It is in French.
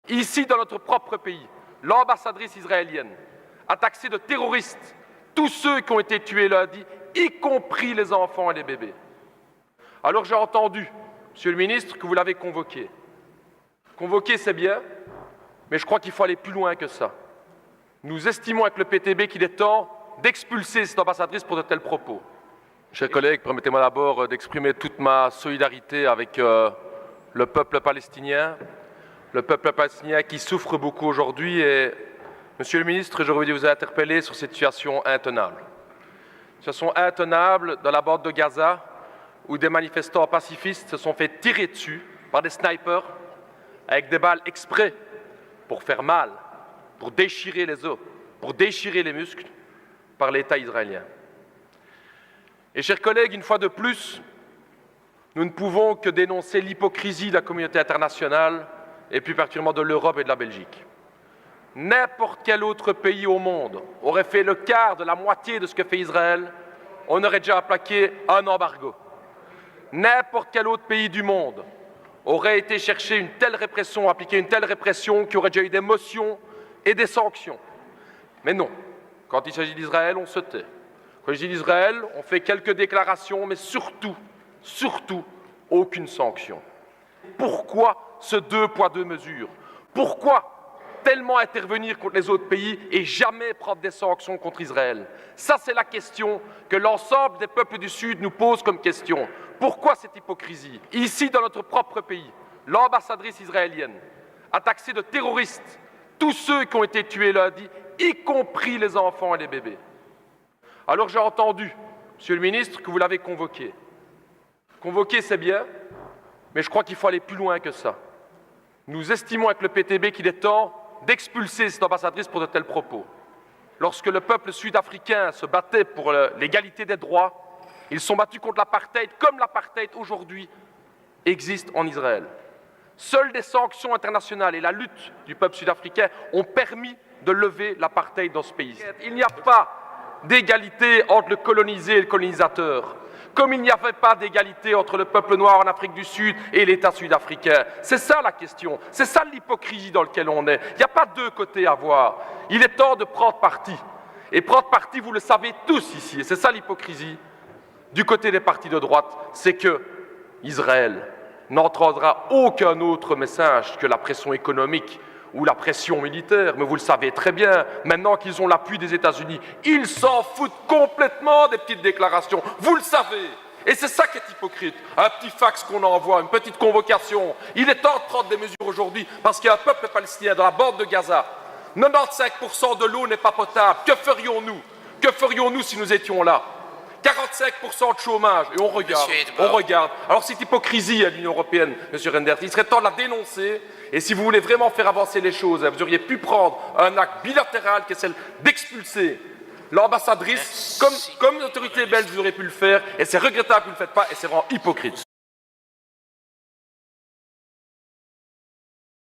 Ici, dans notre propre pays, l'ambassadrice israélienne a taxé de terroristes tous ceux qui ont été tués lundi, y compris les enfants et les bébés. Alors j'ai entendu, Monsieur le ministre, que vous l'avez convoqué. Convoquer, c'est bien, mais je crois qu'il faut aller plus loin que ça. Nous estimons avec le PTB qu'il est temps d'expulser cette ambassadrice pour de tels propos. Chers collègues, permettez-moi d'abord d'exprimer toute ma solidarité avec le peuple palestinien qui souffre beaucoup aujourd'hui. Et, Monsieur le ministre, j'aurais voulu vous interpeller sur cette situation intenable. Situation intenable dans la bande de Gaza, où des manifestants pacifistes se sont fait tirer dessus par des snipers avec des balles exprès pour faire mal, pour déchirer les os, pour déchirer les muscles par l'État israélien. Et chers collègues, une fois de plus, nous ne pouvons que dénoncer l'hypocrisie de la communauté internationale et plus particulièrement de l'Europe et de la Belgique. N'importe quel autre pays au monde aurait fait le quart de la moitié de ce que fait Israël, on aurait déjà appliqué un embargo. N'importe quel autre pays du monde aurait été chercher une telle répression, appliquer une telle répression, qui aurait déjà eu des motions et des sanctions. Mais non, quand il s'agit d'Israël, on se tait. Quand il s'agit d'Israël, on fait quelques déclarations, mais surtout, aucune sanction. Pourquoi ce deux poids, deux mesures? Pourquoi tellement intervenir contre les autres pays et jamais prendre des sanctions contre Israël? Ça, c'est la question que l'ensemble des peuples du Sud nous pose comme question. Pourquoi cette hypocrisie? Ici, dans notre propre pays, l'ambassadrice israélienne a taxé de terroristes tous ceux qui ont été tués lundi, y compris les enfants et les bébés. Alors j'ai entendu, Monsieur le ministre, que vous l'avez convoqué. Convoquer, c'est bien, mais je crois qu'il faut aller plus loin que ça. Nous estimons avec le PTB qu'il est temps d'expulser cette ambassadrice pour de tels propos. Lorsque le peuple sud-africain se battait pour l'égalité des droits, ils sont battus contre l'apartheid, comme l'apartheid aujourd'hui existe en Israël. Seules des sanctions internationales et la lutte du peuple sud-africain ont permis de lever l'apartheid dans ce pays. Il n'y a pas d'égalité entre le colonisé et le colonisateur, comme il n'y avait pas d'égalité entre le peuple noir en Afrique du Sud et l'État sud-africain. C'est ça la question, c'est ça l'hypocrisie dans laquelle on est. Il n'y a pas deux côtés à voir. Il est temps de prendre parti. Et prendre parti, vous le savez tous ici, et c'est ça l'hypocrisie. Du côté des partis de droite, c'est que Israël n'entendra aucun autre message que la pression économique ou la pression militaire, mais vous le savez très bien, maintenant qu'ils ont l'appui des États-Unis, ils s'en foutent complètement des petites déclarations, vous le savez. Et c'est ça qui est hypocrite, un petit fax qu'on envoie, une petite convocation. Il est temps de prendre des mesures aujourd'hui, parce qu'il y a un peuple palestinien dans la bande de Gaza. 95% de l'eau n'est pas potable. Que ferions-nous? Que ferions-nous si nous étions là? 45% de chômage, et on regarde. Alors cette hypocrisie à l'Union européenne, M. Reynders, il serait temps de la dénoncer, et si vous voulez vraiment faire avancer les choses, vous auriez pu prendre un acte bilatéral qui est celle d'expulser l'ambassadrice, comme l'autorité belge vous auriez pu le faire, et c'est regrettable que vous ne le faites pas, et c'est vraiment hypocrite.